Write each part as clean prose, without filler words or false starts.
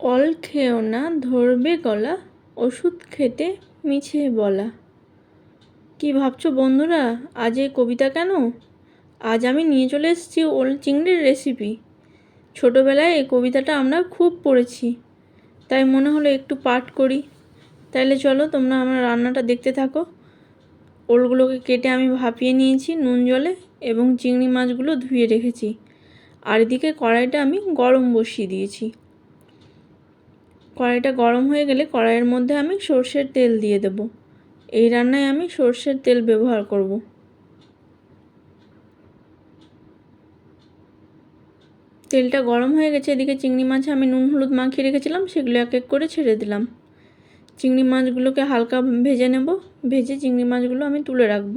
All খেও না ধরবে গলা, ওষুধ খেতে মিছে বলা। কি ভাবছো বন্ধুরা, আজ এই কবিতা কেন? আজ আমি নিয়ে চলে এসেছি ওল চিংড়ির রেসিপি। ছোটোবেলায় এই কবিতাটা আমরা খুব পড়েছি, তাই মনে হলো একটু পাঠ করি। তাইলে চলো তোমরা আমার রান্নাটা দেখতে থাকো। ওলগুলোকে কেটে আমি ভাপিয়ে নিয়েছি নুন জলে, এবং চিংড়ি মাছগুলো ধুয়ে রেখেছি। আর এদিকে কড়াইটা আমি গরম বসিয়ে দিয়েছি। কড়াইটা গরম হয়ে গেলে কড়াইয়ের মধ্যে আমি সর্ষের তেল দিয়ে দেব। এই রান্নায় আমি সর্ষের তেল ব্যবহার করব। তেলটা গরম হয়ে গেছে। এদিকে চিংড়ি মাছ আমি নুন হলুদ মাখিয়ে রেখেছিলাম, সেগুলো এক এক করে ছেড়ে দিলাম। চিংড়ি মাছগুলোকে হালকা ভেজে নেব। ভেজে চিংড়ি মাছগুলো আমি তুলে রাখব।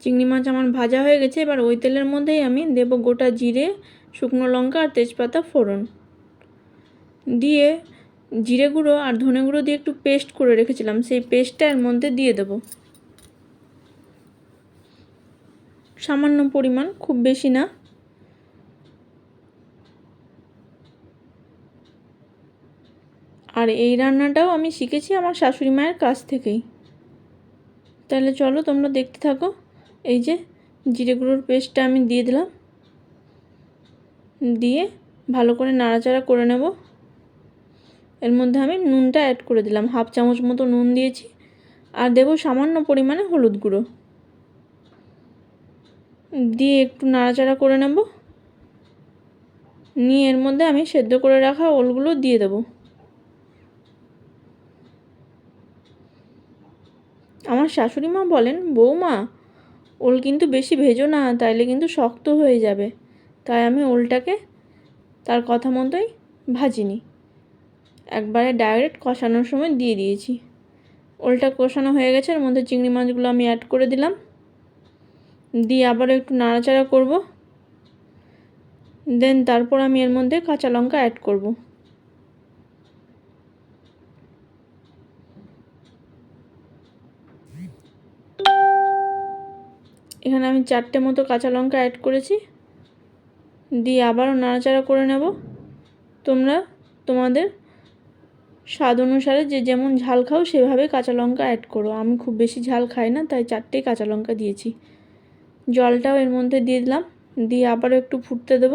চিংড়ি মাছ আমার ভাজা হয়ে গেছে। এবার ওই তেলের মধ্যেই আমি দেব গোটা জিরে, শুকনো লঙ্কা আর তেজপাতা ফোড়ন দিয়ে, জিরে গুঁড়ো আর ধনে গুঁড়ো দিয়ে একটু পেস্ট করে রেখেছিলাম, সেই পেস্টটা এর মধ্যে দিয়ে দেব। সামান্য পরিমাণ, খুব বেশি না। আর এই রান্নাটাও আমি শিখেছি আমার শাশুড়ি মায়ের কাছ থেকেই। তাহলে চলো তোমরা দেখতে থাকো। এই যে জিরে গুঁড়োর পেস্টটা আমি দিয়ে দিলাম, দিয়ে ভালো করে নাড়াচাড়া করে নেব। এর মধ্যে আমি নুনটা অ্যাড করে দিলাম, হাফ চামচ মতো নুন দিয়েছি। আর দেব সামান্য পরিমাণে হলুদ গুঁড়ো, দিয়ে একটু নাড়াচাড়া করে নেব। নিয়ে এর মধ্যে আমি সেদ্ধ করে রাখা ওলগুলো দিয়ে দেব। আমার শাশুড়ি মা বলেন, বৌমা ওল কিন্তু বেশি ভেজো না, তাইলে কিন্তু শক্ত হয়ে যাবে। তাই আমি ওলটাকে তার কথা মতোই ভাজিনি, একবারে ডাইরেক্ট কষানোর সময় দিয়ে দিয়েছি। ওলটা কষানো হয়ে গেছে, এর মধ্যে চিংড়ি মাছগুলো আমি অ্যাড করে দিলাম, দিয়ে আবারও একটু নাড়াচাড়া করব। দেন তারপর আমি এর মধ্যে কাঁচা লঙ্কা অ্যাড করব। এখানে আমি 4টে মতো কাঁচা লঙ্কা অ্যাড করেছি, দিয়ে আবারও নাড়াচাড়া করে নেব। তোমরা তোমাদের স্বাদ অনুসারে যে যেমন ঝাল খাও সেভাবে কাঁচা লঙ্কা অ্যাড করো। আমি খুব বেশি ঝাল খাই না, তাই 4টেই কাঁচা লঙ্কা দিয়েছি। জলটাও এর মধ্যে দিয়ে দিলাম, দিয়ে আবারও একটু ফুটতে দেব।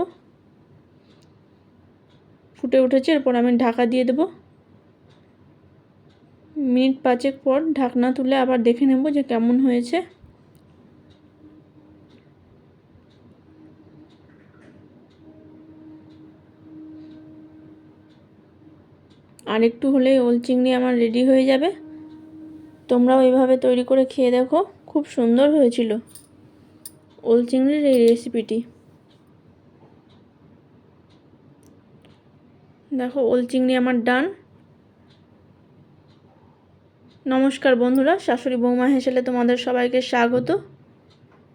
ফুটে উঠেছে, এরপর আমি ঢাকা দিয়ে দেব। মিনিট 5 পর ঢাকনা তুলে আবার দেখে নেব যে কেমন হয়েছে। আর একটু হলেই ওল চিংড়ি আমার রেডি হয়ে যাবে। তোমরাও এইভাবে তৈরি করে খেয়ে দেখো, খুব সুন্দর হয়েছিল ওল চিংড়ির এই রেসিপিটি। দেখো ওল চিংড়ি আমার ডান। নমস্কার বন্ধুরা, শাশুড়ি বৌমা হেসেলে তোমাদের সবাইকে স্বাগত।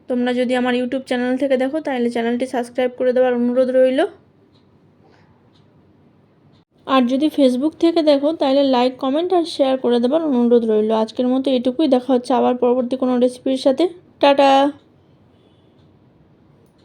তোমরা যদি আমার ইউটিউব চ্যানেল থেকে দেখো তাহলে চ্যানেলটি সাবস্ক্রাইব করে দেওয়ার অনুরোধ রইল। আর যদি ফেসবুক থেকে দেখো তাহলে লাইক, কমেন্ট আর শেয়ার করে দেওয়ার অনুরোধ রইল। আজকের মতো এটুকুই, দেখা হচ্ছে আবার পরবর্তী কোনো রেসিপির সাথে। টাটা।